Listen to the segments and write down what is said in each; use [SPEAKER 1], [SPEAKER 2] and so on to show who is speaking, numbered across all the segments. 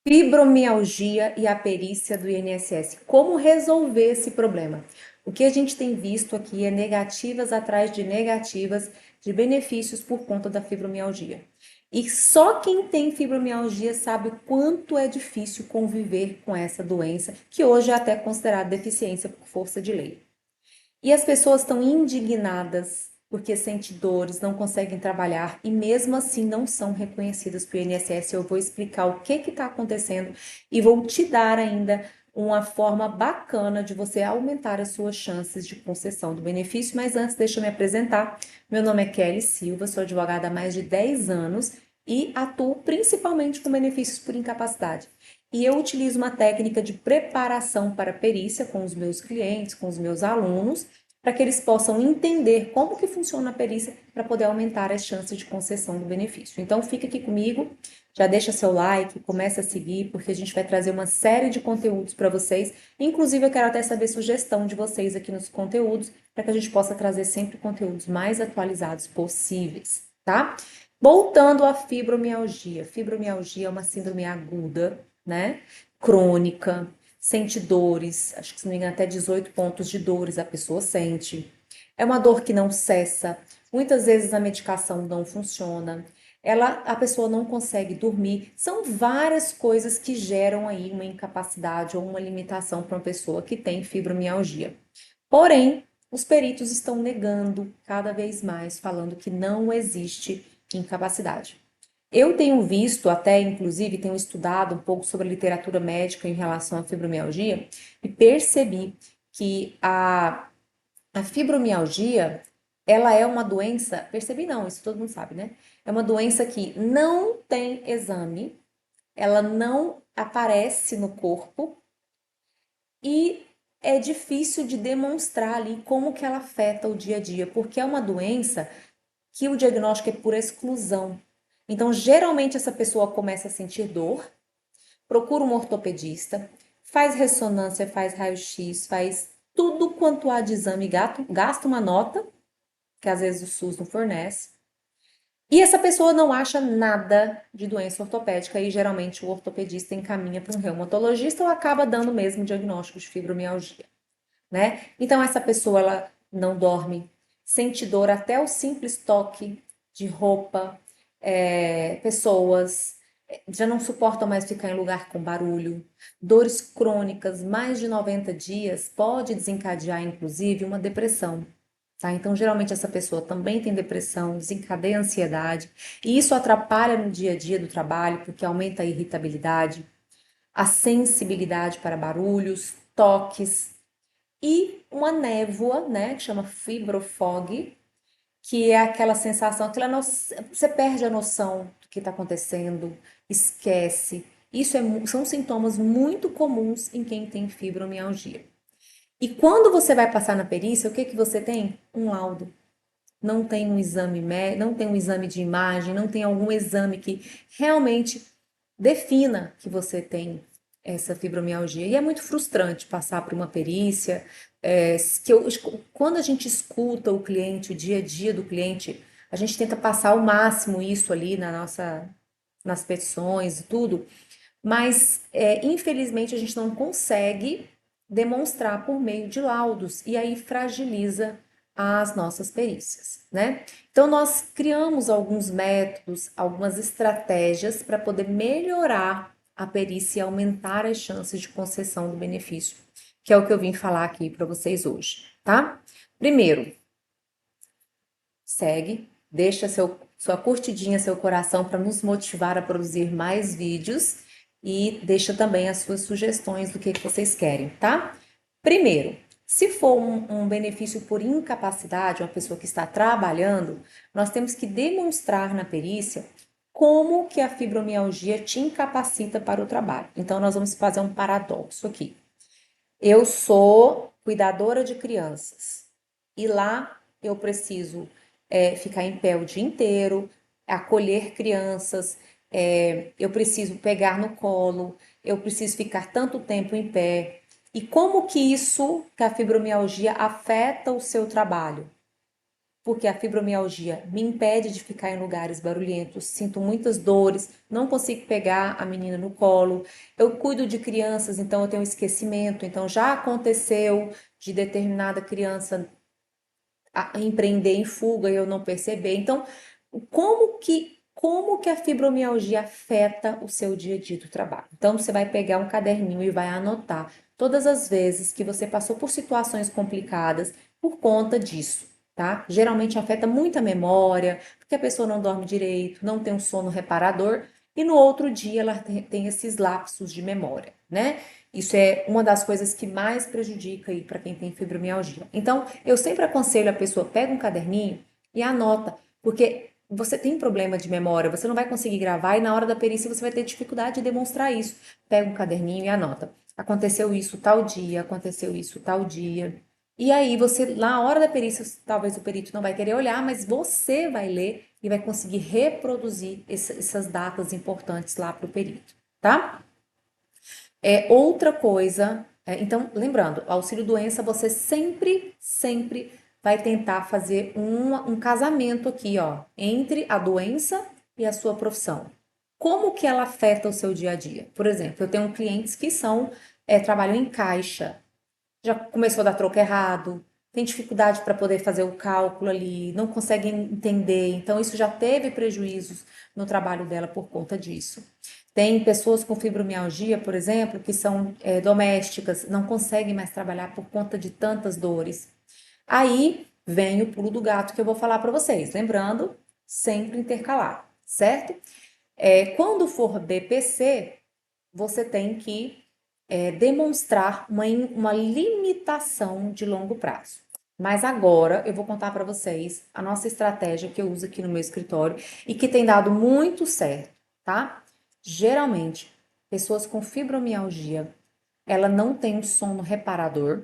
[SPEAKER 1] Fibromialgia e a perícia do INSS. Como resolver esse problema? O que a gente tem visto aqui é negativas atrás de negativas de benefícios por conta da fibromialgia. E só quem tem fibromialgia sabe o quanto é difícil conviver com essa doença, que hoje é até considerada deficiência por força de lei. E as pessoas estão indignadas porque sentem dores, não conseguem trabalhar e mesmo assim não são reconhecidas pelo INSS. Eu vou explicar o que está acontecendo e vou te dar ainda uma forma bacana de você aumentar as suas chances de concessão do benefício. Mas antes, deixa eu me apresentar. Meu nome é Kelly Silva, sou advogada há mais de 10 anos e atuo principalmente com benefícios por incapacidade. E eu utilizo uma técnica de preparação para perícia com os meus clientes, com os meus alunos, para que eles possam entender como que funciona a perícia para poder aumentar as chances de concessão do benefício. Então fica aqui comigo, já deixa seu like, começa a seguir, porque a gente vai trazer uma série de conteúdos para vocês. Inclusive eu quero até saber sugestão de vocês aqui nos conteúdos, para que a gente possa trazer sempre conteúdos mais atualizados possíveis, tá? Voltando à fibromialgia. Fibromialgia é uma síndrome aguda, né? Crônica, sente dores, acho que se não me engano, até 18 pontos de dores a pessoa sente. É uma dor que não cessa. Muitas vezes a medicação não funciona. A pessoa não consegue dormir. São várias coisas que geram aí uma incapacidade ou uma limitação para uma pessoa que tem fibromialgia. Porém, os peritos estão negando cada vez mais, falando que não existe incapacidade. Eu tenho visto, até inclusive tenho estudado um pouco sobre a literatura médica em relação à fibromialgia e percebi que a fibromialgia, ela é uma doença, percebi não, isso todo mundo sabe, né? É uma doença que não tem exame, ela não aparece no corpo e é difícil de demonstrar ali como que ela afeta o dia a dia, porque é uma doença que o diagnóstico é por exclusão. Então, geralmente essa pessoa começa a sentir dor, procura um ortopedista, faz ressonância, faz raio-x, faz tudo quanto há de exame, gasta uma nota, que às vezes o SUS não fornece, e essa pessoa não acha nada de doença ortopédica e geralmente o ortopedista encaminha para um reumatologista ou acaba dando mesmo diagnóstico de fibromialgia, né? Então essa pessoa ela não dorme, sente dor até o simples toque de roupa, pessoas já não suportam mais ficar em lugar com barulho, dores crônicas, mais de 90 dias pode desencadear inclusive uma depressão. Tá? Então, geralmente essa pessoa também tem depressão, desencadeia ansiedade, e isso atrapalha no dia a dia do trabalho, porque aumenta a irritabilidade, a sensibilidade para barulhos, toques, e uma névoa, né, que chama fibrofog, que é aquela sensação, você perde a noção do que está acontecendo, esquece. São sintomas muito comuns em quem tem fibromialgia. E quando você vai passar na perícia, o que que você tem? Um laudo. Não tem um exame, não tem um exame de imagem, não tem algum exame que realmente defina que você tem essa fibromialgia. E é muito frustrante passar por uma perícia, quando a gente escuta o cliente, o dia a dia do cliente, a gente tenta passar ao máximo isso ali nas petições e tudo, mas infelizmente a gente não consegue demonstrar por meio de laudos e aí fragiliza as nossas perícias, né? Então nós criamos alguns métodos, algumas estratégias para poder melhorar a perícia e aumentar as chances de concessão do benefício, que é o que eu vim falar aqui para vocês hoje, tá? Primeiro, segue, deixa sua curtidinha, seu coração para nos motivar a produzir mais vídeos e deixa também as suas sugestões do que vocês querem, tá? Primeiro, se for um benefício por incapacidade, uma pessoa que está trabalhando, nós temos que demonstrar na perícia como que a fibromialgia te incapacita para o trabalho. Então, nós vamos fazer um paradoxo aqui. Eu sou cuidadora de crianças e lá eu preciso ficar em pé o dia inteiro, acolher crianças, eu preciso pegar no colo, eu preciso ficar tanto tempo em pé. E como que a fibromialgia afeta o seu trabalho? porque a fibromialgia me impede de ficar em lugares barulhentos, sinto muitas dores, não consigo pegar a menina no colo. Eu cuido de crianças, então eu tenho esquecimento. Então já aconteceu de determinada criança empreender em fuga e eu não perceber. Então, como que a fibromialgia afeta o seu dia a dia do trabalho? Então, você vai pegar um caderninho e vai anotar todas as vezes que você passou por situações complicadas por conta disso, tá? Geralmente afeta muito a memória, porque a pessoa não dorme direito, não tem um sono reparador e no outro dia ela tem esses lapsos de memória, né? Isso é uma das coisas que mais prejudica aí para quem tem fibromialgia. Então, eu sempre aconselho a pessoa, pega um caderninho e anota, porque você tem problema de memória, você não vai conseguir gravar e na hora da perícia você vai ter dificuldade de demonstrar isso. Pega um caderninho e anota. Aconteceu isso tal dia, aconteceu isso tal dia. E aí você, na hora da perícia, talvez o perito não vai querer olhar, mas você vai ler e vai conseguir reproduzir essas datas importantes lá para o perito, tá? Outra coisa, então, lembrando, auxílio-doença, você sempre vai tentar fazer um casamento aqui, ó, entre a doença e a sua profissão. Como que ela afeta o seu dia a dia? Por exemplo, eu tenho clientes que trabalham em caixa, já começou a dar troco errado, tem dificuldade para poder fazer o cálculo ali, não consegue entender, então isso já teve prejuízos no trabalho dela por conta disso. Tem pessoas com fibromialgia, por exemplo, que são domésticas, não conseguem mais trabalhar por conta de tantas dores. Aí vem o pulo do gato que eu vou falar para vocês, lembrando, sempre intercalar, certo? Quando for BPC, você tem que demonstrar uma limitação de longo prazo. Mas agora eu vou contar para vocês a nossa estratégia que eu uso aqui no meu escritório e que tem dado muito certo, tá? Geralmente, pessoas com fibromialgia, ela não tem um sono reparador,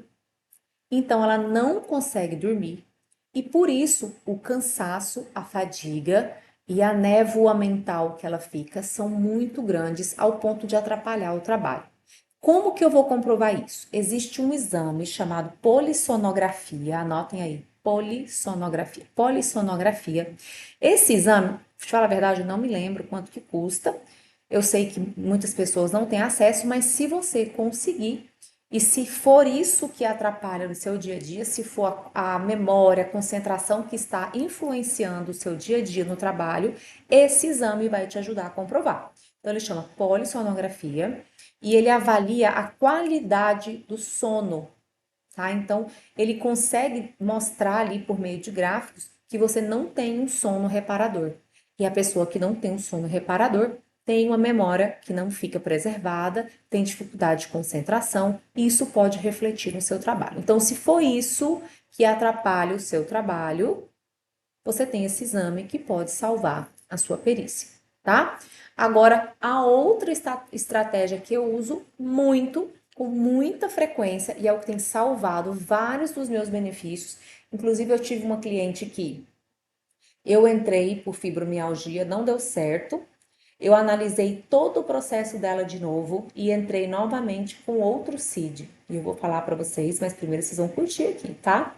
[SPEAKER 1] então ela não consegue dormir e por isso o cansaço, a fadiga e a névoa mental que ela fica são muito grandes ao ponto de atrapalhar o trabalho. Como que eu vou comprovar isso? Existe um exame chamado polissonografia, anotem aí, polissonografia. Polissonografia. Esse exame, pra te falar a verdade, eu não me lembro quanto que custa. Eu sei que muitas pessoas não têm acesso, mas se você conseguir, e se for isso que atrapalha no seu dia a dia, se for a memória, a concentração que está influenciando o seu dia a dia no trabalho, esse exame vai te ajudar a comprovar. Então, ele chama polissonografia e ele avalia a qualidade do sono, tá? Então, ele consegue mostrar ali por meio de gráficos que você não tem um sono reparador. E a pessoa que não tem um sono reparador tem uma memória que não fica preservada, tem dificuldade de concentração, e isso pode refletir no seu trabalho. Então, se for isso que atrapalha o seu trabalho, você tem esse exame que pode salvar a sua perícia, tá? Agora, a outra estratégia que eu uso muito, com muita frequência, e é o que tem salvado vários dos meus benefícios. Inclusive, eu tive uma cliente que eu entrei por fibromialgia, não deu certo. Eu analisei todo o processo dela de novo e entrei novamente com outro CID. E eu vou falar para vocês, mas primeiro vocês vão curtir aqui, tá?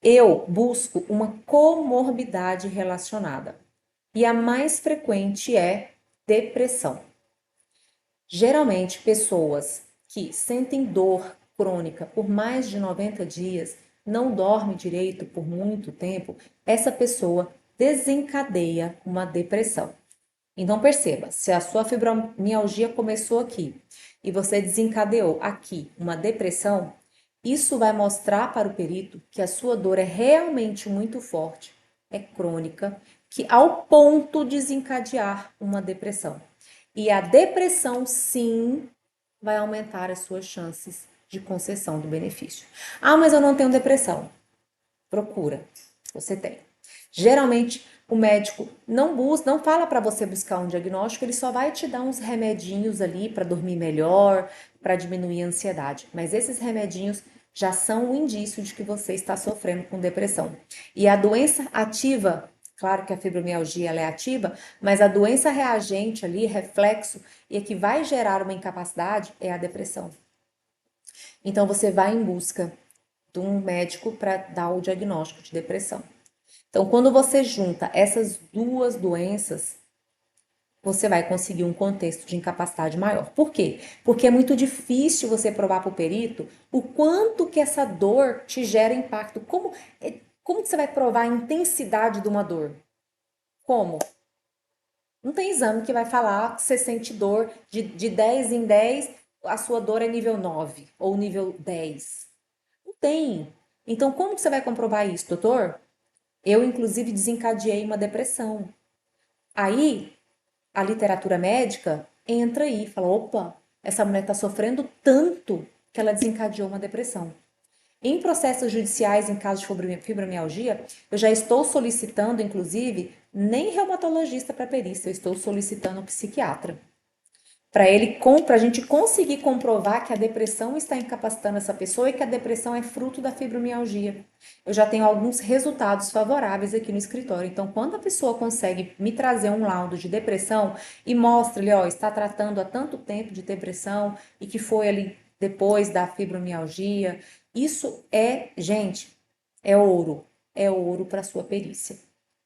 [SPEAKER 1] Eu busco uma comorbidade relacionada. E a mais frequente é depressão. Geralmente, pessoas que sentem dor crônica por mais de 90 dias, não dorme direito por muito tempo, essa pessoa desencadeia uma depressão. Então perceba, se a sua fibromialgia começou aqui e você desencadeou aqui uma depressão, isso vai mostrar para o perito que a sua dor é realmente muito forte, é crônica, que ao ponto de desencadear uma depressão. E a depressão, sim, vai aumentar as suas chances de concessão do benefício. Ah, mas eu não tenho depressão. Procura, você tem. Geralmente o médico não fala para você buscar um diagnóstico, ele só vai te dar uns remedinhos ali para dormir melhor, para diminuir a ansiedade. Mas esses remedinhos já são um indício de que você está sofrendo com depressão. E a doença ativa, claro que a fibromialgia ela é ativa, mas a doença reagente ali, reflexo, e a que vai gerar uma incapacidade é a depressão. Então você vai em busca de um médico para dar o diagnóstico de depressão. Então, quando você junta essas duas doenças, você vai conseguir um contexto de incapacidade maior. Por quê? Porque é muito difícil você provar para o perito o quanto que essa dor te gera impacto. Como que você vai provar a intensidade de uma dor? Como? Não tem exame que vai falar que você sente dor de 10 em 10, a sua dor é nível 9 ou nível 10. Não tem. Então, como que você vai comprovar isso, doutor? Eu, inclusive, desencadeei uma depressão. Aí, a literatura médica entra aí e fala: opa, essa mulher está sofrendo tanto que ela desencadeou uma depressão. Em processos judiciais, em casos de fibromialgia, eu já estou solicitando, inclusive, nem reumatologista para perícia, eu estou solicitando um psiquiatra. Para a gente conseguir comprovar que a depressão está incapacitando essa pessoa e que a depressão é fruto da fibromialgia. Eu já tenho alguns resultados favoráveis aqui no escritório. Então, quando a pessoa consegue me trazer um laudo de depressão e mostra ali, ó, está tratando há tanto tempo de depressão e que foi ali depois da fibromialgia, isso é, gente, é ouro para sua perícia,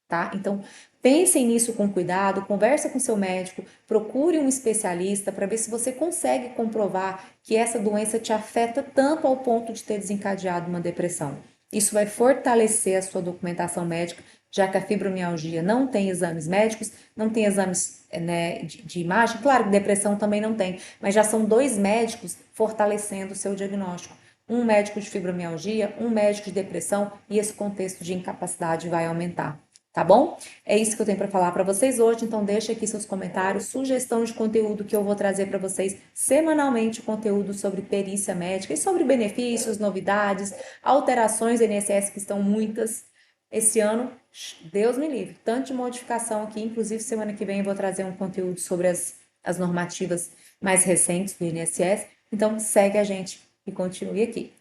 [SPEAKER 1] tá? Então, pensem nisso com cuidado, conversa com seu médico, procure um especialista para ver se você consegue comprovar que essa doença te afeta tanto ao ponto de ter desencadeado uma depressão. Isso vai fortalecer a sua documentação médica, já que a fibromialgia não tem exames médicos, não tem exames, né, de imagem. Claro que depressão também não tem, mas já são dois médicos fortalecendo o seu diagnóstico. Um médico de fibromialgia, um médico de depressão, e esse contexto de incapacidade vai aumentar. Tá bom? É isso que eu tenho para falar para vocês hoje, então deixa aqui seus comentários, sugestão de conteúdo que eu vou trazer para vocês semanalmente, conteúdo sobre perícia médica e sobre benefícios, novidades, alterações do INSS que estão muitas esse ano. Deus me livre, tanto de modificação aqui, inclusive semana que vem eu vou trazer um conteúdo sobre as normativas mais recentes do INSS. Então segue a gente e continue aqui.